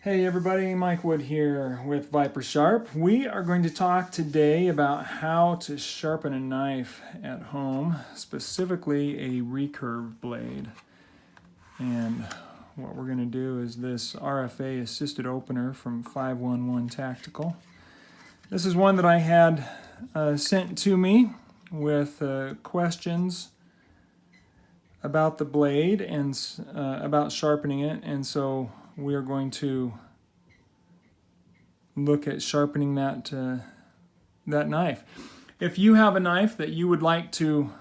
Hey everybody, Mike Wood here with ViperSharp. We are going to talk today about how to sharpen a knife at home, specifically a recurve blade. And what we're going to do is this RFA assisted opener from 511 Tactical. This is one that I had sent to me with questions about the blade and about sharpening it, and so we are going to look at sharpening that knife. If you have a knife that you would like to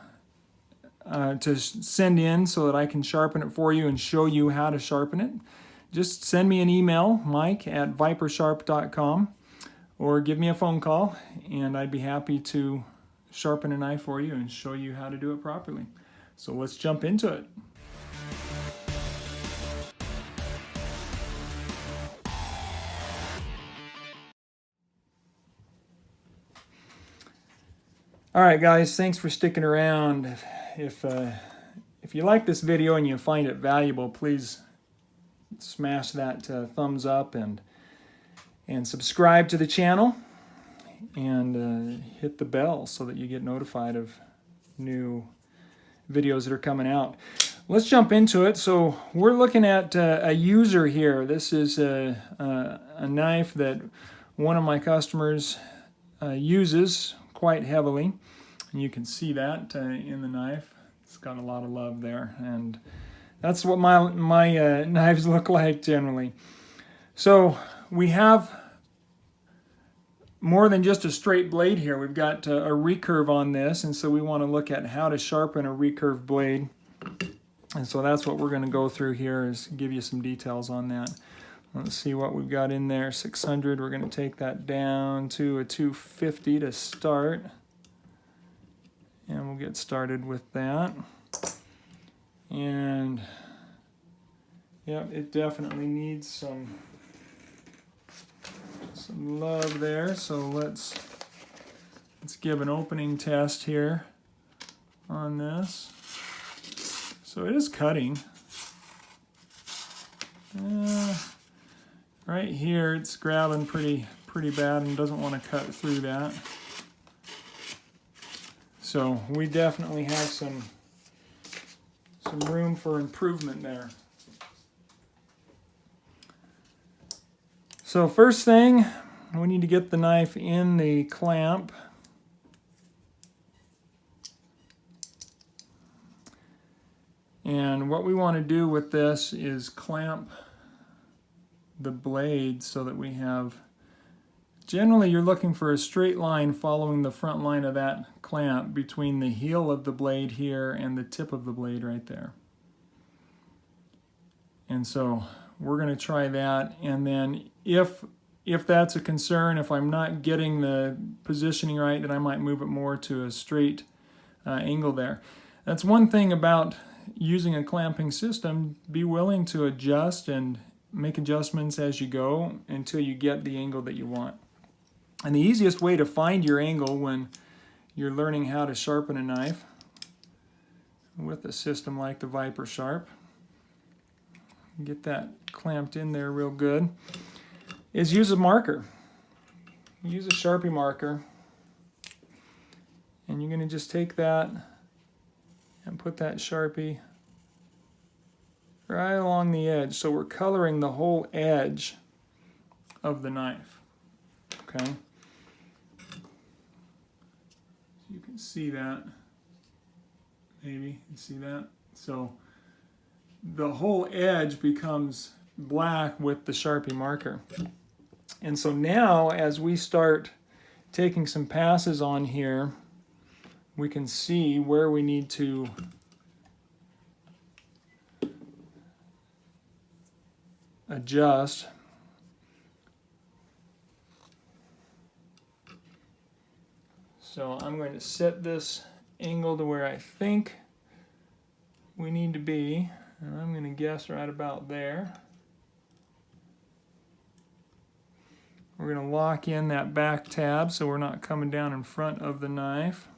send in so that I can sharpen it for you and show you how to sharpen it, just send me an email, mike@vipersharp.com, or give me a phone call, and I'd be happy to sharpen a knife for you and show you how to do it properly. So let's jump into it. All right, guys, thanks for sticking around. If you like this video and you find it valuable, please smash that thumbs up and subscribe to the channel, and hit the bell so that you get notified of new videos that are coming out. Let's jump into it. So we're looking at a user here. This is a knife that one of my customers uses quite heavily, and you can see that in the knife. It's got a lot of love there, and that's what my knives look like generally. So we have more than just a straight blade here. We've got a recurve on this, and so we want to look at how to sharpen a recurve blade, and so that's what we're going to go through here, is give you some details on that. Let's see what we've got in there. 600, we're going to take that down to a 250 to start. And we'll get started with that. And yeah, it definitely needs some love there. So let's give an opening test here on this. So it is cutting. Right here, it's grabbing pretty bad and doesn't want to cut through that. So we definitely have some room for improvement there. So first thing, we need to get the knife in the clamp. And what we want to do with this is clamp the blade so that we have, generally you're looking for a straight line following the front line of that clamp between the heel of the blade here and the tip of the blade right there. And so we're going to try that, and then if that's a concern, if I'm not getting the positioning right, then I might move it more to a straight angle there. That's one thing about using a clamping system. Be willing to adjust and make adjustments as you go until you get the angle that you want. And the easiest way to find your angle when you're learning how to sharpen a knife with a system like the ViperSharp, get that clamped in there real good, is use a marker. Use a Sharpie marker, and you're going to just take that and put that Sharpie right along the edge. So we're coloring the whole edge of the knife. Okay? You can see that. Maybe you see that. So the whole edge becomes black with the Sharpie marker. And so now as we start taking some passes on here, we can see where we need to adjust. So I'm going to set this angle to where I think we need to be, and I'm going to guess right about there. We're going to lock in that back tab so we're not coming down in front of the knife.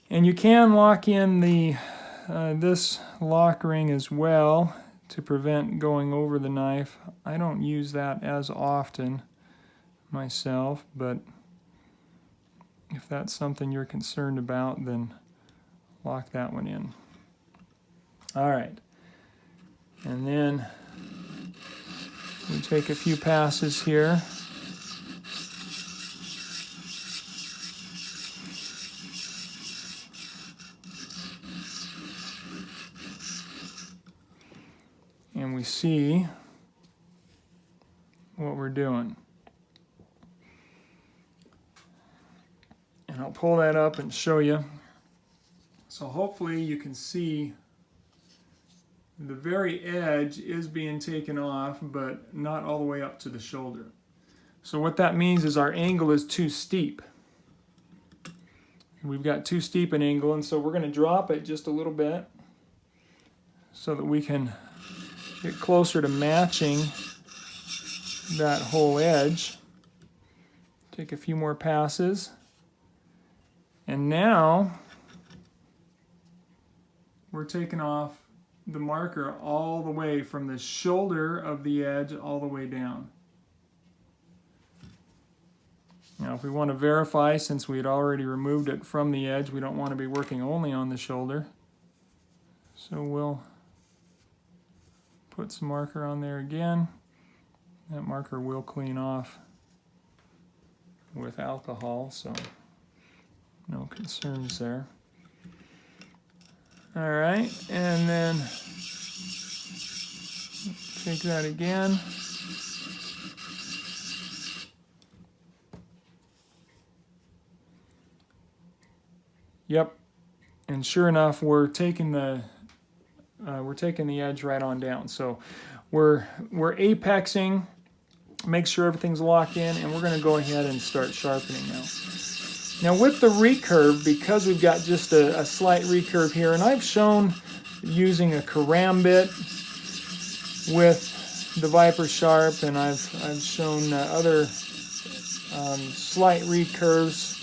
And you can lock in the this lock ring as well to prevent going over the knife. I don't use that as often myself, but if that's something you're concerned about, then lock that one in. All right, and then we take a few passes here. And we see what we're doing. And I'll pull that up and show you. So hopefully you can see the very edge is being taken off, but not all the way up to the shoulder. So what that means is our angle is too steep. We've got too steep an angle, and so we're going to drop it just a little bit so that we can get closer to matching that whole edge. Take a few more passes. And now we're taking off the marker all the way from the shoulder of the edge all the way down. Now if we want to verify, since we had already removed it from the edge, we don't want to be working only on the shoulder. So we'll put some marker on there again. That marker will clean off with alcohol, so no concerns there. All right, and then take that again. Yep, and sure enough, we're taking the edge right on down. So we're apexing, make sure everything's locked in, and we're going to go ahead and start sharpening now. Now with the recurve, because we've got just a slight recurve here, and I've shown using a karambit with the ViperSharp, and I've shown other slight recurves.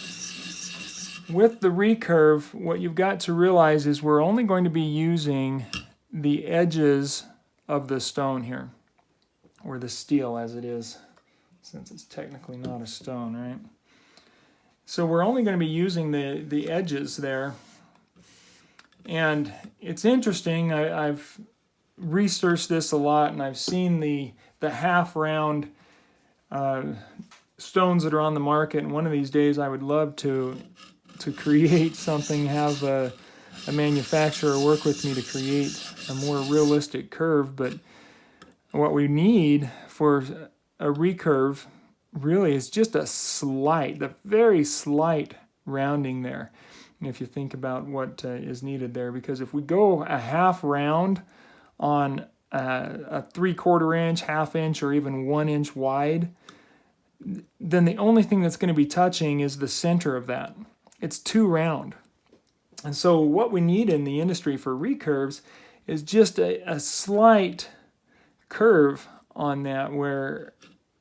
With the recurve, what you've got to realize is we're only going to be using the edges of the stone here, or the steel as it is, since it's technically not a stone, right? So we're only going to be using the edges there. And it's interesting, I've researched this a lot, and I've seen the half round stones that are on the market, and one of these days I would love to create something, have a manufacturer work with me to create a more realistic curve. But what we need for a recurve really is just the very slight rounding there, if you think about what is needed there. Because if we go a half round on a 3/4 inch, ½ inch, or even 1 inch wide, then the only thing that's going to be touching is the center of that. It's too round. And so what we need in the industry for recurves is just a slight curve on that where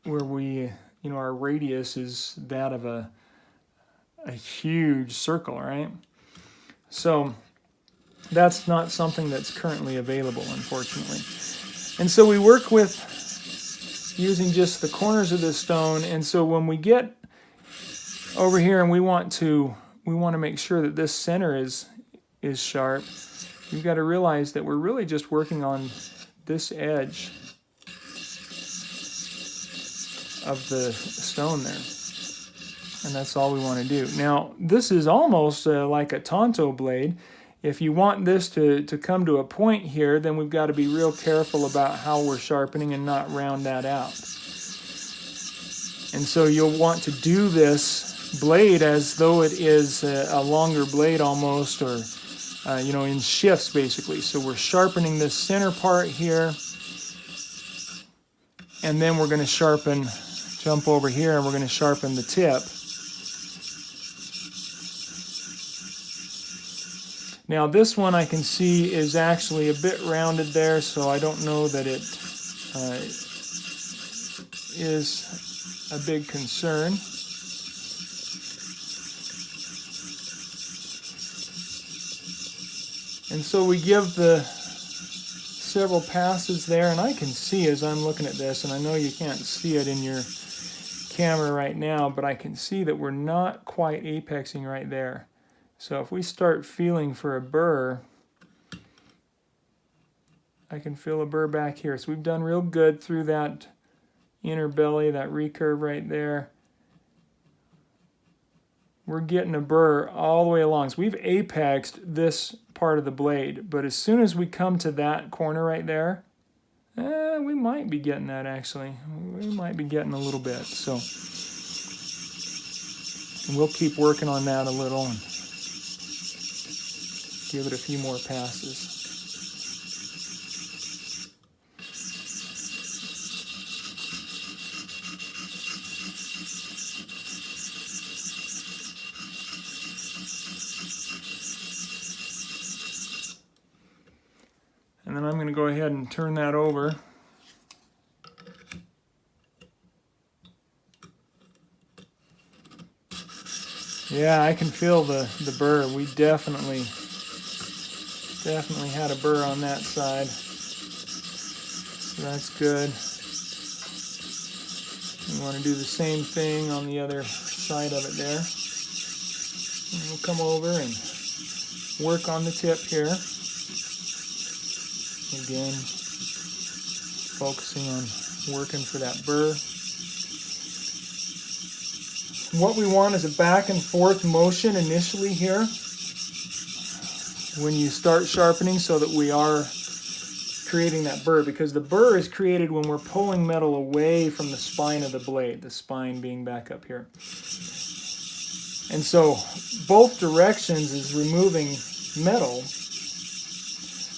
we, our radius is that of a huge circle, right? So that's not something that's currently available, unfortunately. And so we work with using just the corners of the stone. And so when we get over here and we want to make sure that this center is sharp, you've got to realize that we're really just working on this edge of the stone there. And that's all we want to do. Now, this is almost like a Tonto blade. If you want this to come to a point here, then we've got to be real careful about how we're sharpening and not round that out. And so you'll want to do this blade as though it is a longer blade almost, or in shifts basically. So we're sharpening this center part here, and then we're going to jump over here, and we're going to sharpen the tip. Now this one I can see is actually a bit rounded there, so I don't know that it is a big concern. And so we give the several passes there, and I can see as I'm looking at this, and I know you can't see it in your camera right now, but I can see that we're not quite apexing right there. So if we start feeling for a burr, I can feel a burr back here. So we've done real good through that inner belly, that recurve right there. We're getting a burr all the way along. So we've apexed this part of the blade, but as soon as we come to that corner right there, we might be getting that actually. We might be getting a little bit. So we'll keep working on that a little and give it a few more passes. And then I'm going to go ahead and turn that over. Yeah, I can feel the burr. We definitely had a burr on that side. So that's good. We want to do the same thing on the other side of it there. And we'll come over and work on the tip here. Again, focusing on working for that burr. What we want is a back and forth motion initially here when you start sharpening, so that we are creating that burr, because the burr is created when we're pulling metal away from the spine of the blade, the spine being back up here. And so both directions is removing metal,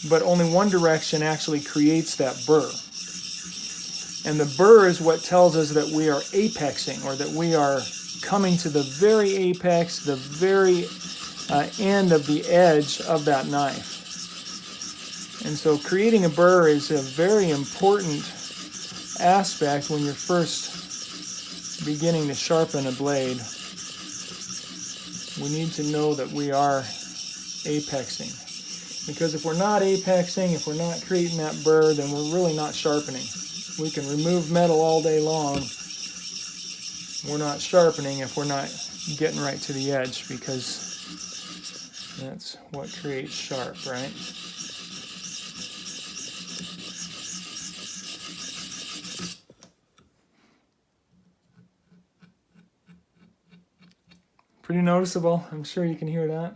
but only one direction actually creates that burr. And the burr is what tells us that we are apexing, or that we are coming to the very apex, the very end of the edge of that knife. And so creating a burr is a very important aspect when you're first beginning to sharpen a blade. We need to know that we are apexing. Because if we're not apexing, if we're not creating that burr, then we're really not sharpening. We can remove metal all day long. We're not sharpening if we're not getting right to the edge, because that's what creates sharp, right? Pretty noticeable. I'm sure you can hear that.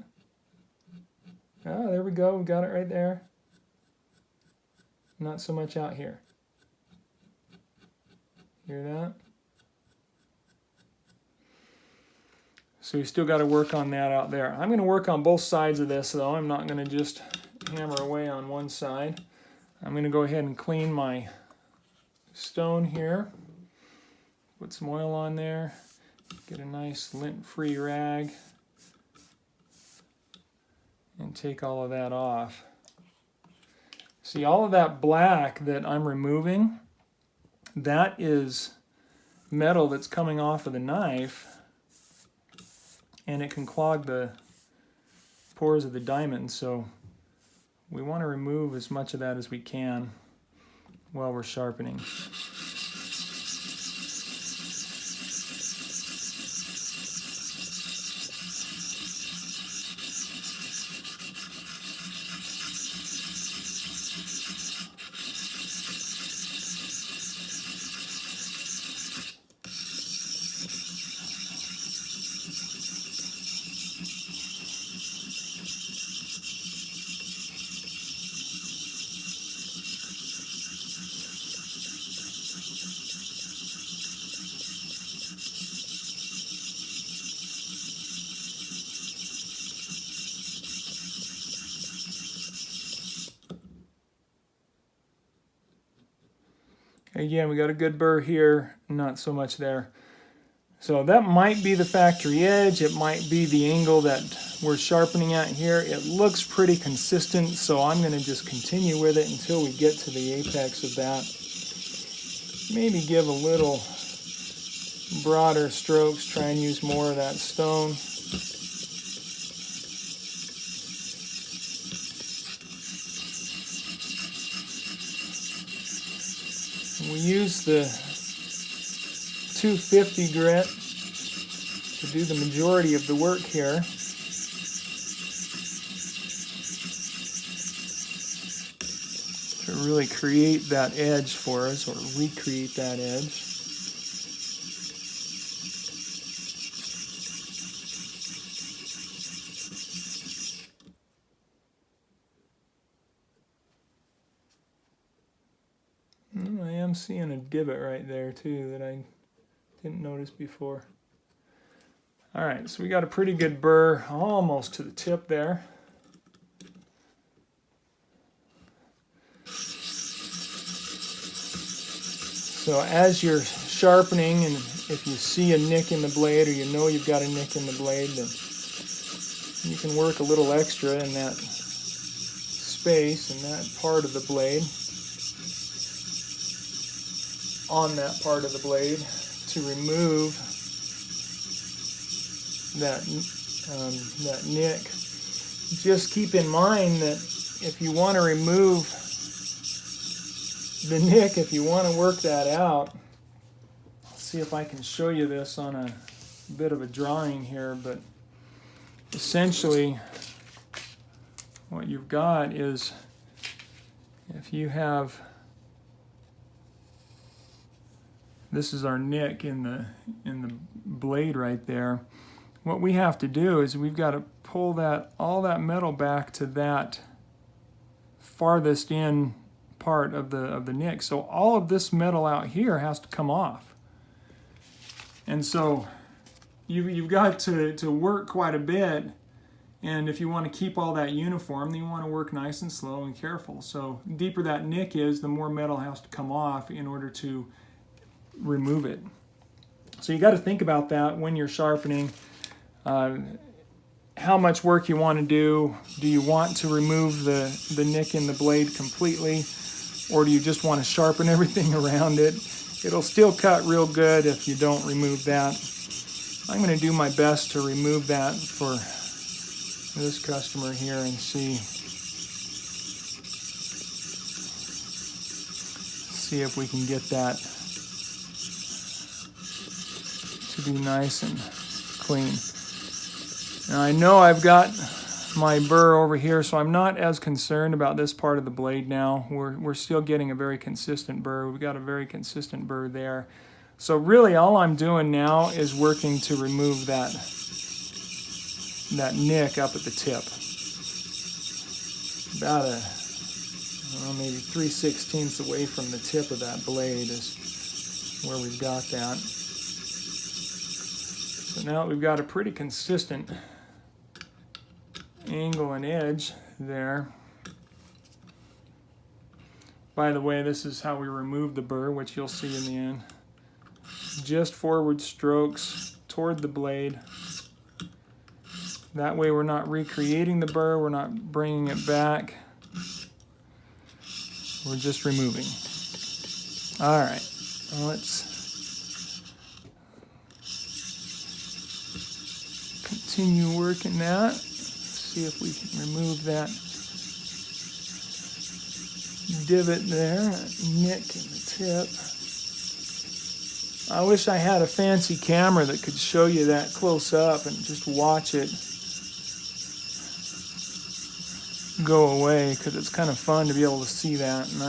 Oh, there we go. We got it right there. Not so much out here. Hear that? So we still got to work on that out there. I'm going to work on both sides of this, though. I'm not going to just hammer away on one side. I'm going to go ahead and clean my stone here. Put some oil on there. Get a nice lint-free rag. And take all of that off. See, all of that black that I'm removing, that is metal that's coming off of the knife, and it can clog the pores of the diamond, so we want to remove as much of that as we can while we're sharpening. Again, we got a good burr here, not so much there. So that might be the factory edge. It might be the angle that we're sharpening at here. It looks pretty consistent, so I'm going to just continue with it until we get to the apex of that. Maybe give a little broader strokes, try and use more of that stone. We use the 250 grit to do the majority of the work here. To really create that edge for us, or recreate that edge. I am seeing a divot right there too that I didn't notice before. All right, so we got a pretty good burr almost to the tip there. So as you're sharpening, and if you see a nick in the blade, or you know you've got a nick in the blade, then you can work a little extra in that space, in that part of the blade, on that part of the blade, to remove that nick. Just keep in mind that if you want to remove the nick, if you want to work that out, let's see if I can show you this on a bit of a drawing here, but essentially what you've got is, if you have, this is our nick in the blade right there, what we have to do is we've got to pull all that metal back to that farthest in part of the nick. So all of this metal out here has to come off. And so you've got to work quite a bit, and if you want to keep all that uniform, then you want to work nice and slow and careful. So the deeper that nick is, the more metal has to come off in order to remove it. So you got to think about that when you're sharpening. How much work you want to do. Do you want to remove the nick in the blade completely, or do you just want to sharpen everything around it? It'll still cut real good if you don't remove that. I'm going to do my best to remove that for this customer here and see if we can get that to be nice and clean. Now I know I've got my burr over here, so I'm not as concerned about this part of the blade now. We're still getting a very consistent burr. We've got a very consistent burr there. So really all I'm doing now is working to remove that nick up at the tip. About maybe 3/16 away from the tip of that blade is where we've got that. So now we've got a pretty consistent angle and edge there. By the way, this is how we remove the burr, which you'll see in the end. Just forward strokes toward the blade. That way we're not recreating the burr, we're not bringing it back. We're just removing. All right, let's continue working that. See if we can remove that divot there, that nick in the tip. I wish I had a fancy camera that could show you that close up and just watch it go away, because it's kind of fun to be able to see that, and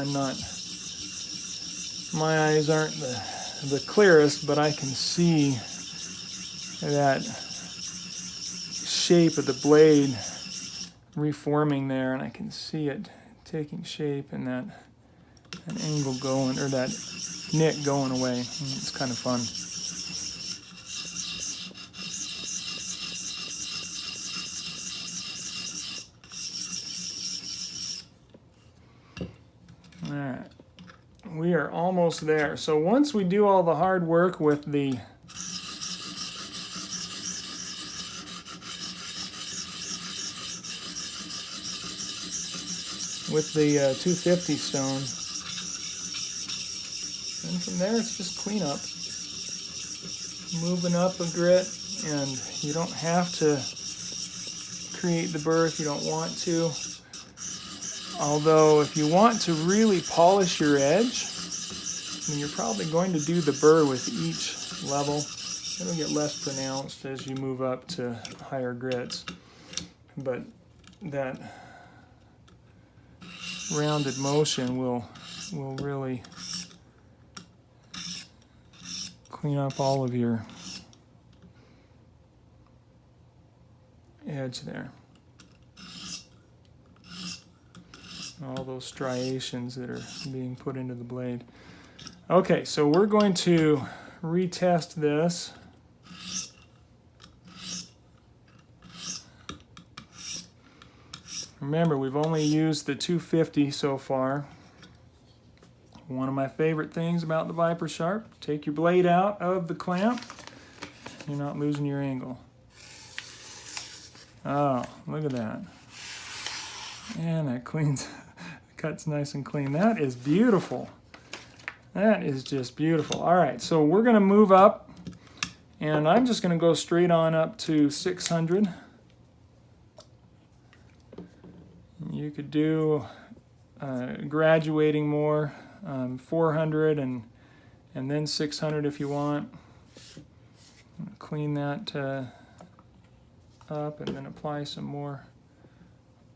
my eyes aren't the clearest, but I can see that shape of the blade reforming there, and I can see it taking shape and that angle going, or that nick going away. It's kind of fun. All right, we are almost there. So once we do all the hard work with the with the 250 stone. And from there it's just cleanup. Moving up a grit, and you don't have to create the burr if you don't want to. Although if you want to really polish your edge, And you're probably going to do the burr with each level. It'll get less pronounced as you move up to higher grits. But that rounded motion will really clean up all of your edge there. All those striations that are being put into the blade. Okay, so we're going to retest this. Remember, we've only used the 250 so far. One of my favorite things about the ViperSharp, take your blade out of the clamp, you're not losing your angle. Oh, look at that. And that cleans, cuts nice and clean. That is beautiful. That is just beautiful. All right, so we're gonna move up, and I'm just gonna go straight on up to 600. You could do graduating more, 400 and then 600 if you want. Clean that up and then apply some more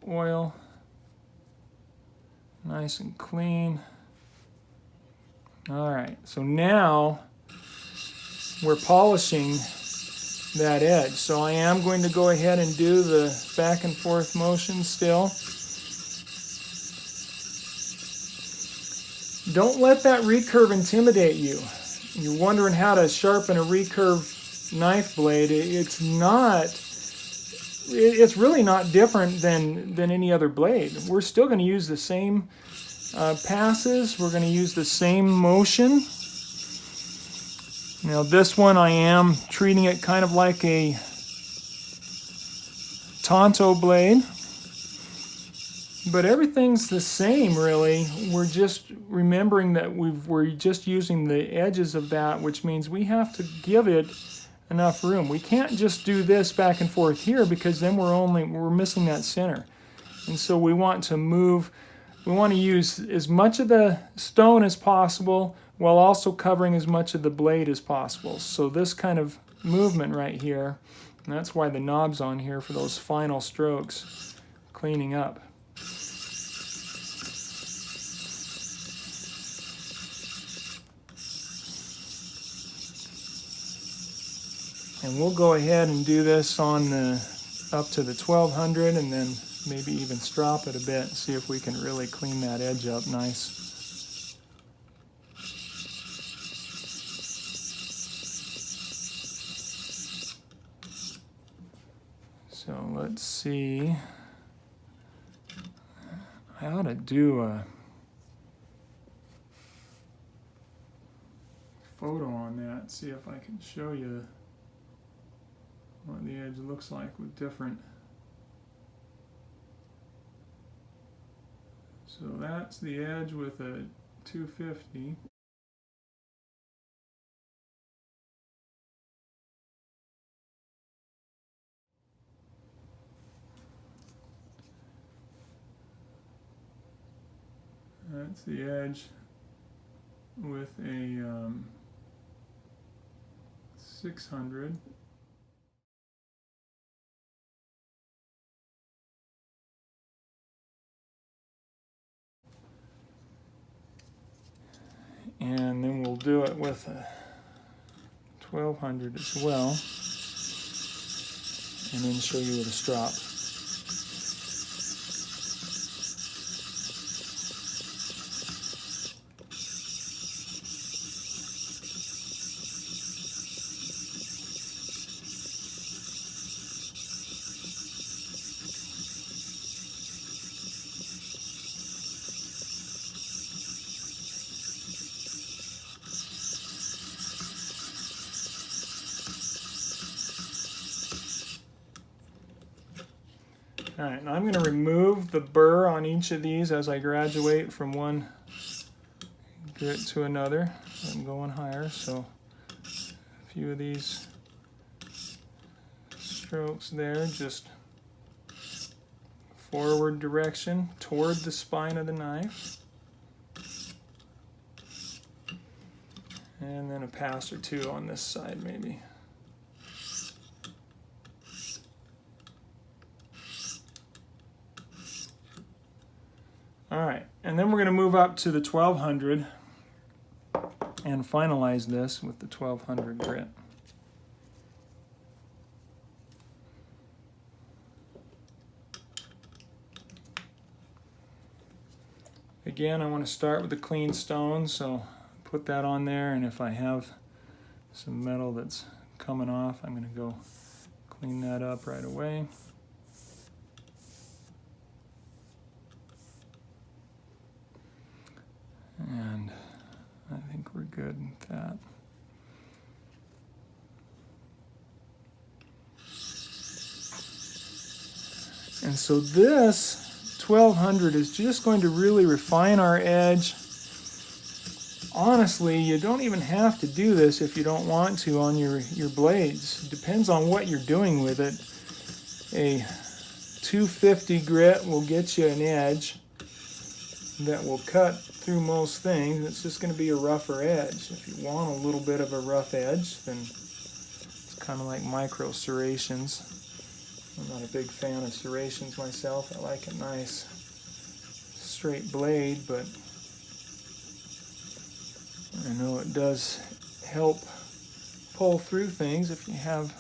oil. Nice and clean. All right, so now we're polishing that edge. So I am going to go ahead and do the back and forth motion still. Don't let that recurve intimidate you. You're wondering how to sharpen a recurve knife blade. It's really not different than any other blade. We're still going to use the same passes. We're going to use the same motion. Now this one I am treating it kind of like a Tonto blade. But everything's the same, really. We're just remembering that we're just using the edges of that, which means we have to give it enough room. We can't just do this back and forth here because then we're missing that center. And so we want to move, we want to use as much of the stone as possible while also covering as much of the blade as possible. So this kind of movement right here, and that's why the knob's on here for those final strokes, cleaning up. And we'll go ahead and do this on up to the 1200 and then maybe even strop it a bit and see if we can really clean that edge up nice. So let's see. I ought to do a photo on that, see if I can show you what the edge looks like with different. So that's the edge with a 250. That's the edge with a 600. And then we'll do it with a 1200 as well, and then show you with a strop. All right, now I'm going to remove the burr on each of these as I graduate from one grit to another. I'm going higher, so a few of these strokes there, just forward direction toward the spine of the knife. And then a pass or two on this side maybe. All right, and then we're going to move up to the 1200 and finalize this with the 1200 grit. Again, I want to start with a clean stone, so put that on there, and if I have some metal that's coming off, I'm going to go clean that up right away. And I think we're good with that. And so this 1200 is just going to really refine our edge. Honestly, you don't even have to do this if you don't want to on your blades. It depends on what you're doing with it. A 250 grit will get you an edge that will cut through most things. It's just going to be a rougher edge. If you want a little bit of a rough edge, then it's kind of like micro serrations. I'm not a big fan of serrations myself. I like a nice straight blade, but I know it does help pull through things if you have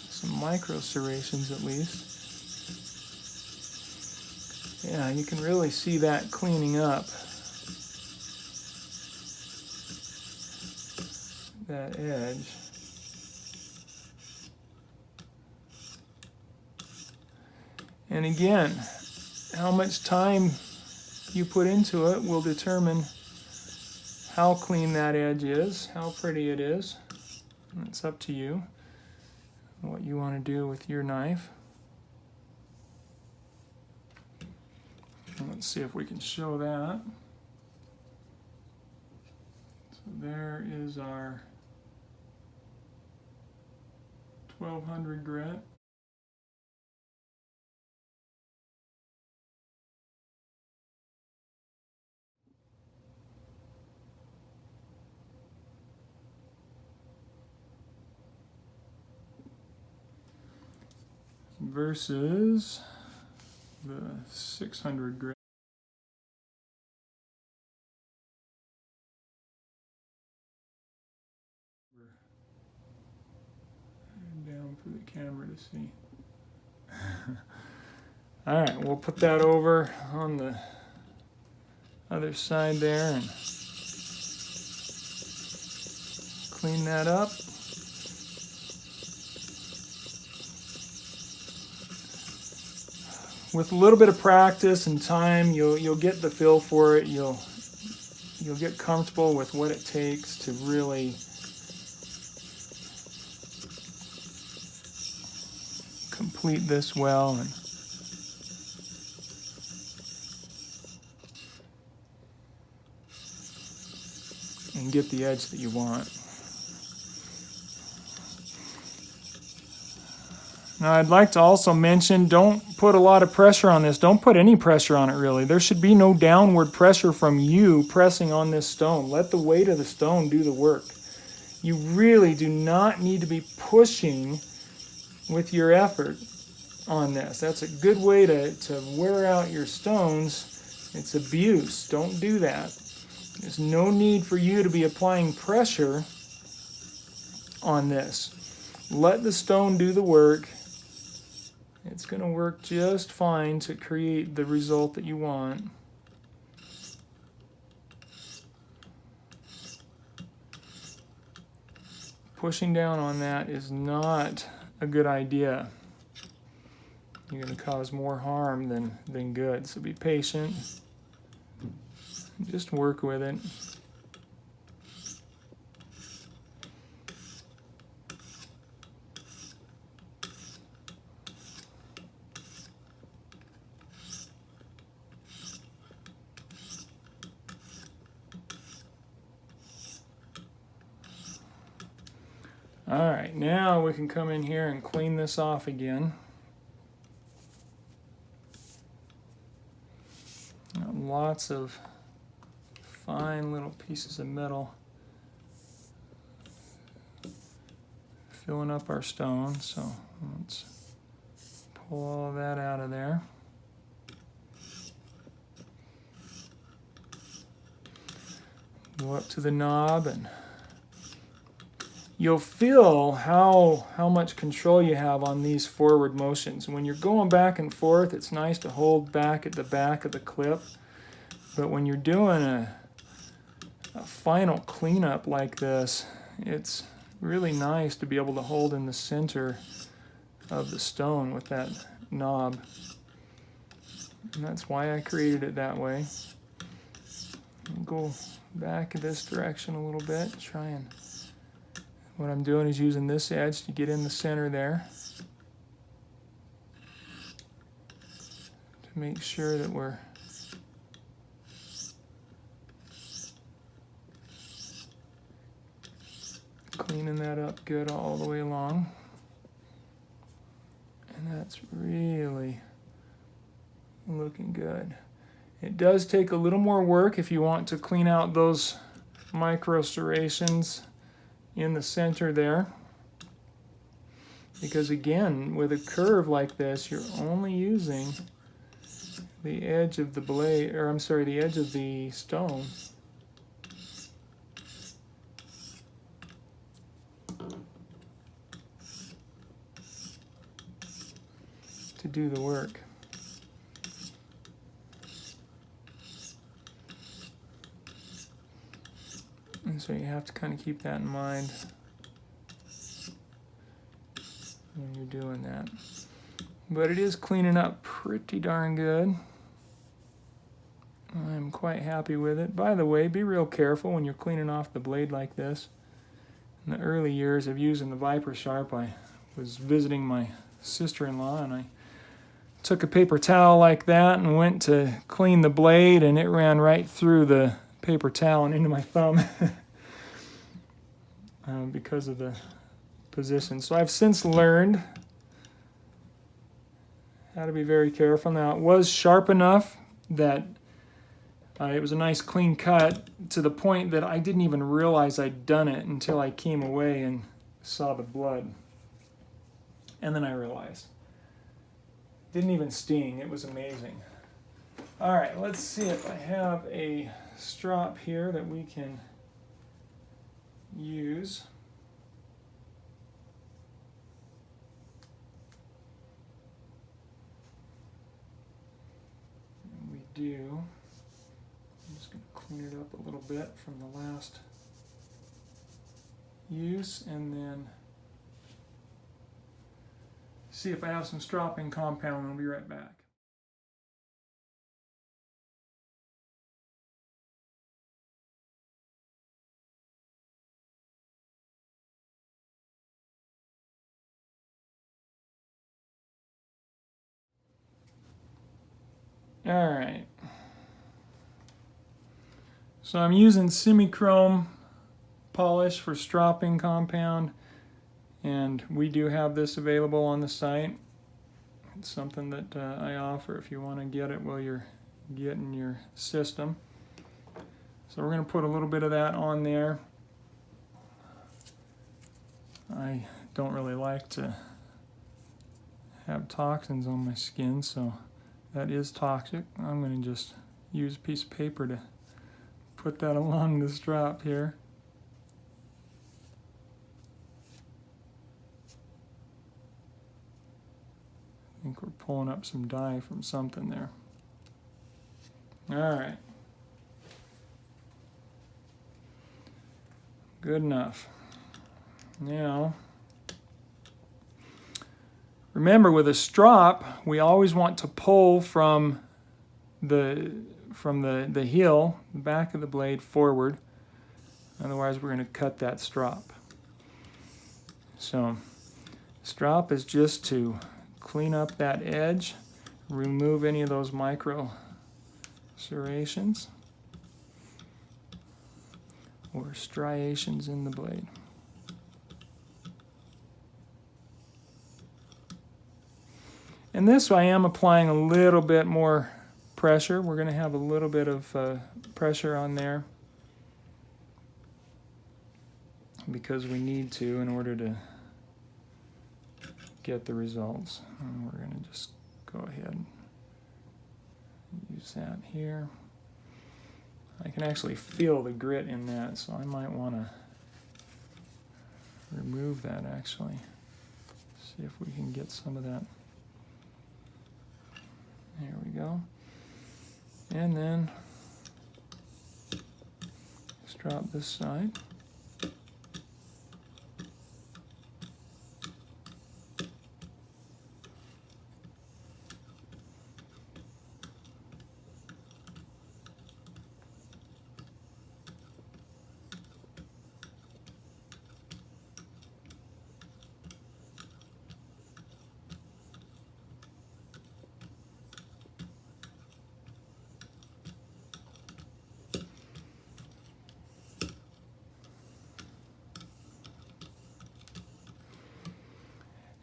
some micro serrations at least. Yeah, you can really see that cleaning up that edge. And again, how much time you put into it will determine how clean that edge is, how pretty it is. It's up to you, what you want to do with your knife. Let's see if we can show that. So there is our 1200 grit. Versus the 600 grit. Down for the camera to see. All right, we'll put that over on the other side there and clean that up. With a little bit of practice and time, you'll get the feel for it. You'll get comfortable with what it takes to really complete this well and get the edge that you want. Now I'd like to also mention, don't put a lot of pressure on this. Don't put any pressure on it really. There should be no downward pressure from you pressing on this stone. Let the weight of the stone do the work. You really do not need to be pushing with your effort on this. That's a good way to wear out your stones. It's abuse. Don't do that. There's no need for you to be applying pressure on this. Let the stone do the work. It's going to work just fine to create the result that you want. Pushing down on that is not a good idea. You're going to cause more harm than good. So be patient. Just work with it. All right, now we can come in here and clean this off again. Lots of fine little pieces of metal filling up our stone. So let's pull all of that out of there. Go up to the knob, and you'll feel how much control you have on these forward motions. When you're going back and forth, it's nice to hold back at the back of the clip. But when you're doing a final cleanup like this, it's really nice to be able to hold in the center of the stone with that knob. And that's why I created it that way. I'll go back this direction a little bit, try and, what I'm doing is using this edge to get in the center there to make sure that we're cleaning that up good all the way along. And that's really looking good. It does take a little more work if you want to clean out those micro serrations in the center there. Because again, with a curve like this, you're only using the edge of the blade, or I'm sorry, the edge of the stone. To do the work. And so you have to kind of keep that in mind when you're doing that. But it is cleaning up pretty darn good. I'm quite happy with it. By the way, be real careful when you're cleaning off the blade like this. In the early years of using the ViperSharp, I was visiting my sister-in-law, and I took a paper towel like that and went to clean the blade, and it ran right through the paper towel and into my thumb because of the position. So I've since learned how to be very careful. Now, it was sharp enough that it was a nice clean cut to the point that I didn't even realize I'd done it until I came away and saw the blood. And then I realized. Didn't even sting. It was amazing. All right, let's see if I have a strop here that we can use. And we do. I'm just going to clean it up a little bit from the last use, and then see if I have some stropping compound. I'll be right back. All right. So I'm using semi-chrome polish for stropping compound, and we do have this available on the site. It's something that I offer if you want to get it while you're getting your system. So we're going to put a little bit of that on there. I don't really like to have toxins on my skin, so that is toxic. I'm going to just use a piece of paper to put that along the strop here. I think we're pulling up some dye from something there. All right. Good enough. Now, remember with a strop, we always want to pull from the heel, the back of the blade, forward. Otherwise, we're going to cut that strop. So, strop is just to clean up that edge, remove any of those micro serrations or striations in the blade. And this I am applying a little bit more pressure. We're going to have a little bit of pressure on there because we need to in order to get the results. And we're going to just go ahead and use that here. I can actually feel the grit in that, so I might want to remove that actually. See if we can get some of that. There we go. And then strop this side.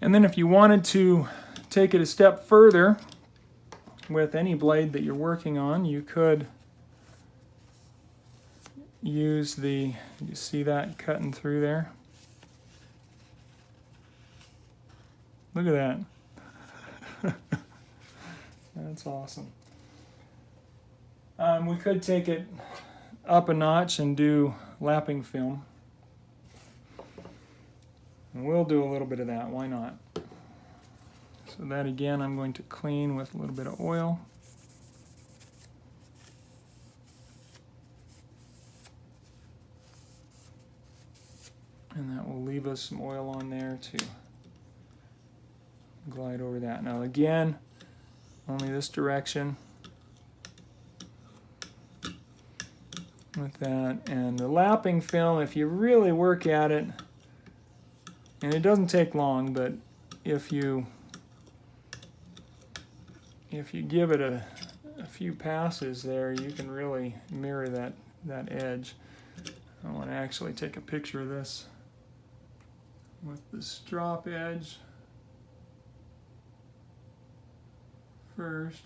And then if you wanted to take it a step further with any blade that you're working on, you could use the, you see that cutting through there? Look at that. That's awesome. We could take it up a notch and do lapping film. And we'll do a little bit of that, why not? So that again I'm going to clean with a little bit of oil. And that will leave us some oil on there to glide over that. Now again, only this direction with that. And the lapping film, if you really work at it, and it doesn't take long, but if you give it a few passes there, you can really mirror that edge. I want to actually take a picture of this with the strop edge first.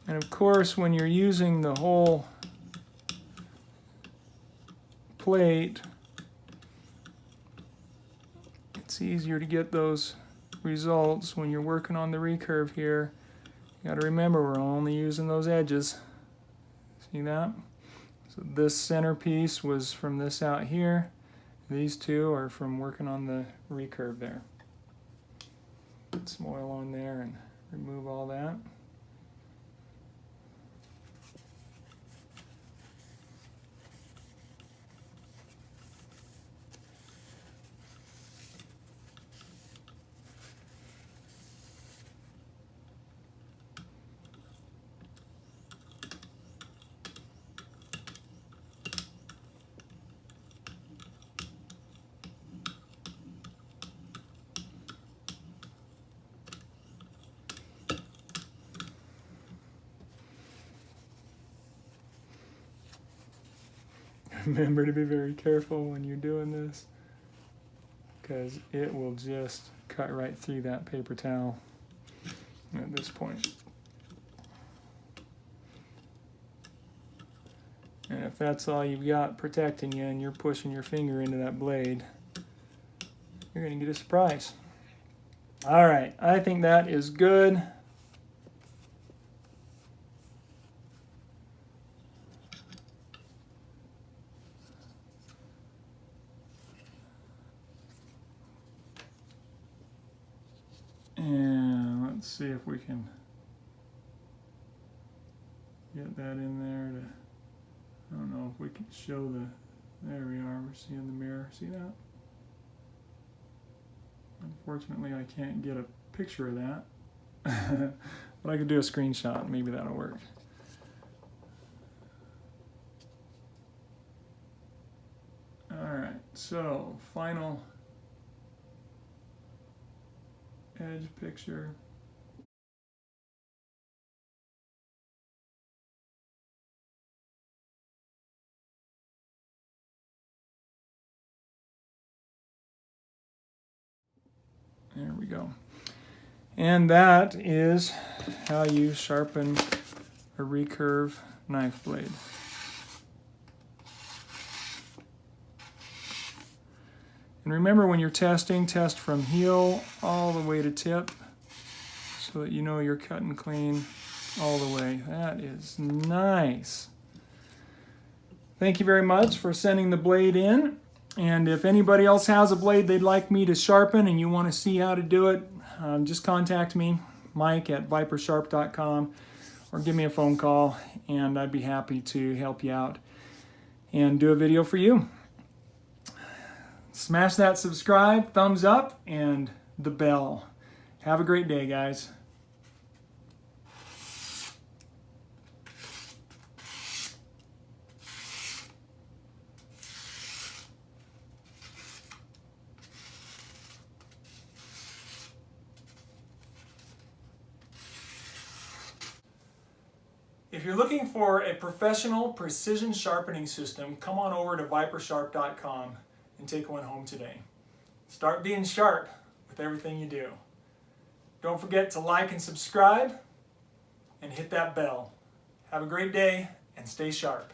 And of course, when you're using the whole plate, it's easier to get those results when you're working on the recurve here. You got to remember we're only using those edges. See that? So this center piece was from this out here. These two are from working on the recurve there. Put some oil on there and remove all that. Remember to be very careful when you're doing this, because it will just cut right through that paper towel at this point. And if that's all you've got protecting you and you're pushing your finger into that blade, you're going to get a surprise. All right, I think that is good. And let's see if we can get that in there. I don't know if we can show the, there we are, we're seeing the mirror, see that? Unfortunately, I can't get a picture of that, but I could do a screenshot, maybe that'll work. All right, so final edge picture. There we go. And that is how you sharpen a recurve knife blade. And remember, when you're testing, test from heel all the way to tip so that you know you're cutting clean all the way. That is nice. Thank you very much for sending the blade in. And if anybody else has a blade they'd like me to sharpen and you want to see how to do it, just contact me, Mike at ViperSharp.com, or give me a phone call and I'd be happy to help you out and do a video for you. Smash that subscribe, thumbs up, and the bell. Have a great day, guys. If you're looking for a professional precision sharpening system, come on over to ViperSharp.com and take one home today. Start being sharp with everything you do. Don't forget to like and subscribe and hit that bell. Have a great day and stay sharp.